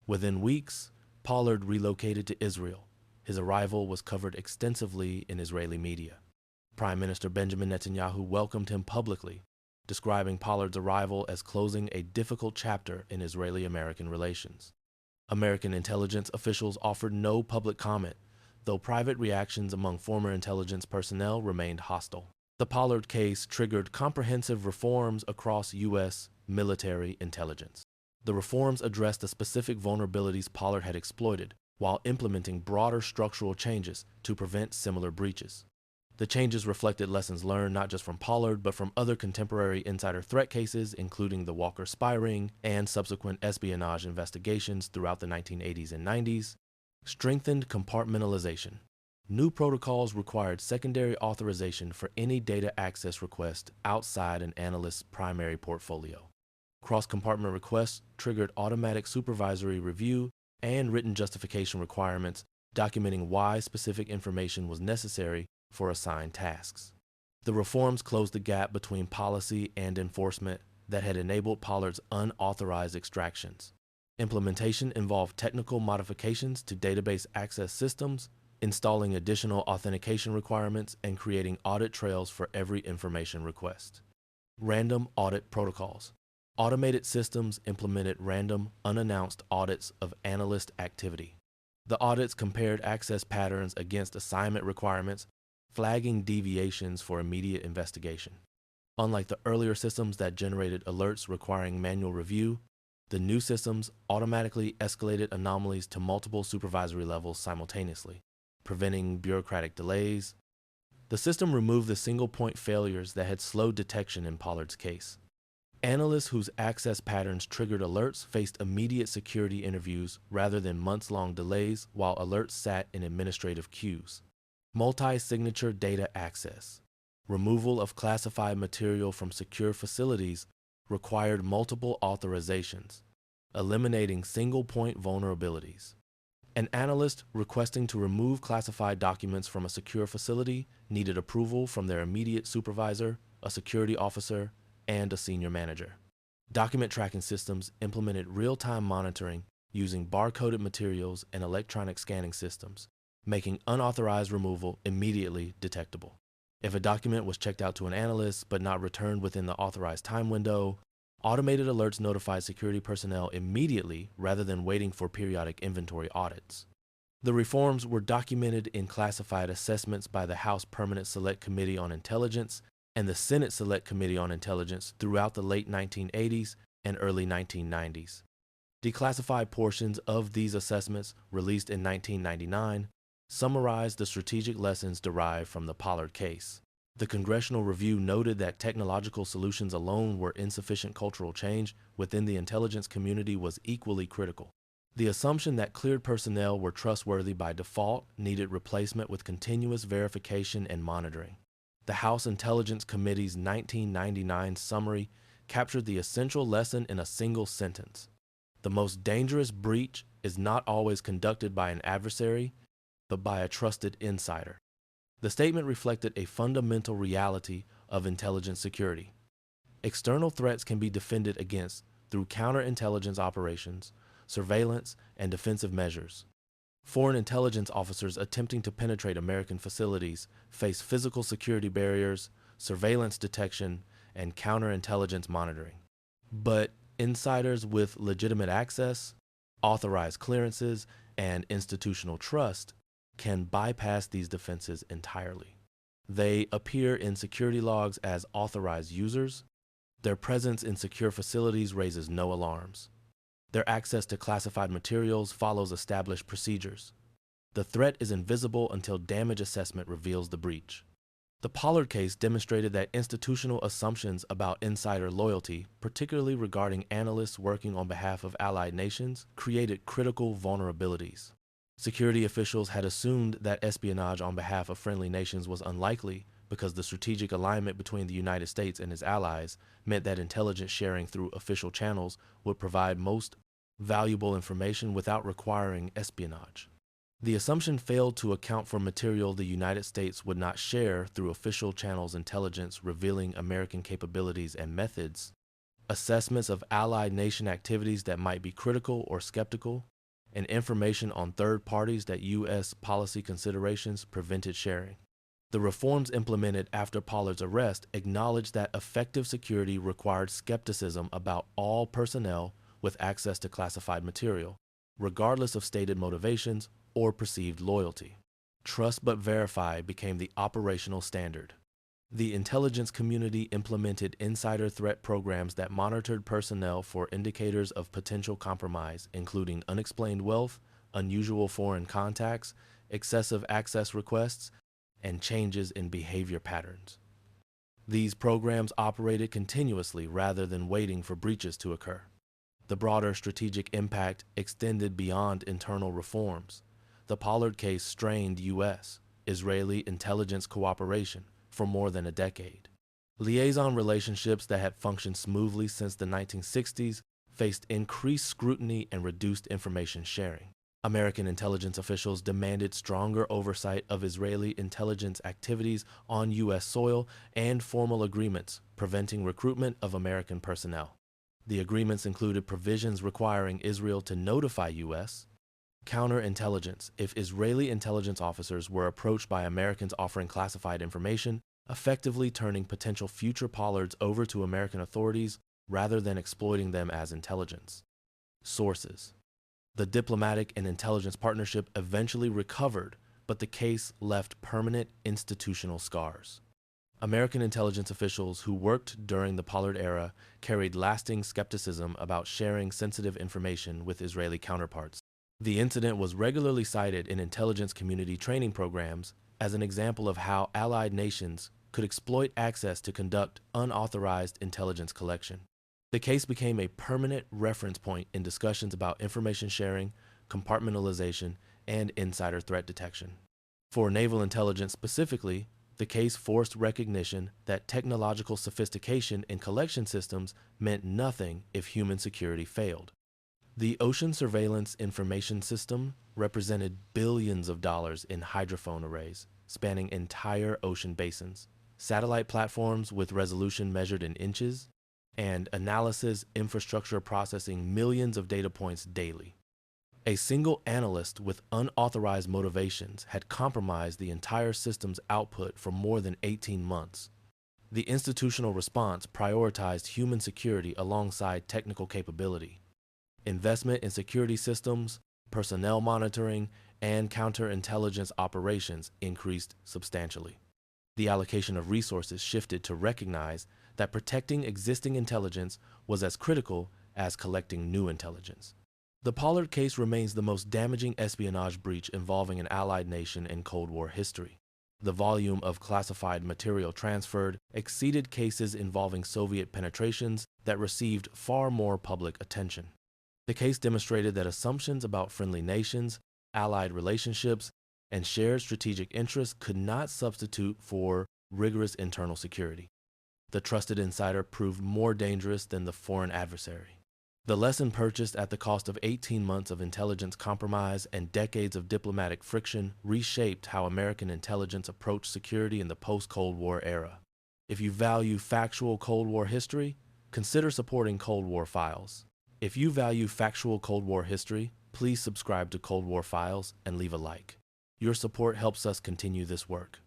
Within weeks, Pollard relocated to Israel. His arrival was covered extensively in Israeli media. Prime Minister Benjamin Netanyahu welcomed him publicly, describing Pollard's arrival as closing a difficult chapter in Israeli-American relations. American intelligence officials offered no public comment, though private reactions among former intelligence personnel remained hostile. The Pollard case triggered comprehensive reforms across U.S. military intelligence. The reforms addressed the specific vulnerabilities Pollard had exploited, while implementing broader structural changes to prevent similar breaches. The changes reflected lessons learned not just from Pollard, but from other contemporary insider threat cases, including the Walker spy ring and subsequent espionage investigations throughout the 1980s and 90s. Strengthened compartmentalization. New protocols required secondary authorization for any data access request outside an analyst's primary portfolio. Cross-compartment requests triggered automatic supervisory review and written justification requirements documenting why specific information was necessary for assigned tasks. The reforms closed the gap between policy and enforcement that had enabled Pollard's unauthorized extractions. Implementation involved technical modifications to database access systems, installing additional authentication requirements, and creating audit trails for every information request. Random audit protocols. Automated systems implemented random, unannounced audits of analyst activity. The audits compared access patterns against assignment requirements, flagging deviations for immediate investigation. Unlike the earlier systems that generated alerts requiring manual review, The new systems automatically escalated anomalies to multiple supervisory levels simultaneously, preventing bureaucratic delays. The system removed the single-point failures that had slowed detection in Pollard's case. Analysts whose access patterns triggered alerts faced immediate security interviews rather than months-long delays while alerts sat in administrative queues. Multi-signature data access. Removal of classified material from secure facilities required multiple authorizations, eliminating single-point vulnerabilities. An analyst requesting to remove classified documents from a secure facility needed approval from their immediate supervisor, a security officer, and a senior manager. Document tracking systems implemented real-time monitoring using barcoded materials and electronic scanning systems, making unauthorized removal immediately detectable. If a document was checked out to an analyst but not returned within the authorized time window, automated alerts notified security personnel immediately rather than waiting for periodic inventory audits. The reforms were documented in classified assessments by the House Permanent Select Committee on Intelligence and the Senate Select Committee on Intelligence throughout the late 1980s and early 1990s. Declassified portions of these assessments, released in 1999, summarized the strategic lessons derived from the Pollard case. The Congressional Review noted that technological solutions alone were insufficient. Cultural change within the intelligence community was equally critical. The assumption that cleared personnel were trustworthy by default needed replacement with continuous verification and monitoring. The House Intelligence Committee's 1999 summary captured the essential lesson in a single sentence. The most dangerous breach is not always conducted by an adversary, but by a trusted insider. The statement reflected a fundamental reality of intelligence security. External threats can be defended against through counterintelligence operations, surveillance, and defensive measures. Foreign intelligence officers attempting to penetrate American facilities face physical security barriers, surveillance detection, and counterintelligence monitoring. But insiders with legitimate access, authorized clearances, and institutional trust can bypass these defenses entirely. They appear in security logs as authorized users. Their presence in secure facilities raises no alarms. Their access to classified materials follows established procedures. The threat is invisible until damage assessment reveals the breach. The Pollard case demonstrated that institutional assumptions about insider loyalty, particularly regarding analysts working on behalf of allied nations, created critical vulnerabilities. Security officials had assumed that espionage on behalf of friendly nations was unlikely because the strategic alignment between the United States and its allies meant that intelligence sharing through official channels would provide most valuable information without requiring espionage. The assumption failed to account for material the United States would not share through official channels. Intelligence revealing American capabilities and methods, assessments of allied nation activities that might be critical or skeptical, and information on third parties that U.S. policy considerations prevented sharing. The reforms implemented after Pollard's arrest acknowledged that effective security required skepticism about all personnel with access to classified material, regardless of stated motivations or perceived loyalty. Trust but verify became the operational standard. The intelligence community implemented insider threat programs that monitored personnel for indicators of potential compromise, including unexplained wealth, unusual foreign contacts, excessive access requests, and changes in behavior patterns. These programs operated continuously rather than waiting for breaches to occur. The broader strategic impact extended beyond internal reforms. The Pollard case strained U.S. Israeli intelligence cooperation for more than a decade. Liaison relationships that had functioned smoothly since the 1960s faced increased scrutiny and reduced information sharing. American intelligence officials demanded stronger oversight of Israeli intelligence activities on U.S. soil and formal agreements preventing recruitment of American personnel. The agreements included provisions requiring Israel to notify U.S. counterintelligence if Israeli intelligence officers were approached by Americans offering classified information, effectively turning potential future Pollards over to American authorities rather than exploiting them as intelligence. Sources. The diplomatic and intelligence partnership eventually recovered, but the case left permanent institutional scars. American intelligence officials who worked during the Pollard era carried lasting skepticism about sharing sensitive information with Israeli counterparts. The incident was regularly cited in intelligence community training programs as an example of how allied nations could exploit access to conduct unauthorized intelligence collection. The case became a permanent reference point in discussions about information sharing, compartmentalization, and insider threat detection. For naval intelligence specifically, the case forced recognition that technological sophistication in collection systems meant nothing if human security failed. The Ocean Surveillance Information System represented billions of dollars in hydrophone arrays spanning entire ocean basins, satellite platforms with resolution measured in inches, and analysis infrastructure processing millions of data points daily. A single analyst with unauthorized motivations had compromised the entire system's output for more than 18 months. The institutional response prioritized human security alongside technical capability. Investment in security systems, personnel monitoring, and counterintelligence operations increased substantially. The allocation of resources shifted to recognize that protecting existing intelligence was as critical as collecting new intelligence. The Pollard case remains the most damaging espionage breach involving an allied nation in Cold War history. The volume of classified material transferred exceeded cases involving Soviet penetrations that received far more public attention. The case demonstrated that assumptions about friendly nations, allied relationships, and shared strategic interests could not substitute for rigorous internal security. The trusted insider proved more dangerous than the foreign adversary. The lesson purchased at the cost of 18 months of intelligence compromise and decades of diplomatic friction reshaped how American intelligence approached security in the post-Cold War era. If you value factual Cold War history, consider supporting Cold War Files. If you value factual Cold War history, please subscribe to Cold War Files and leave a like. Your support helps us continue this work.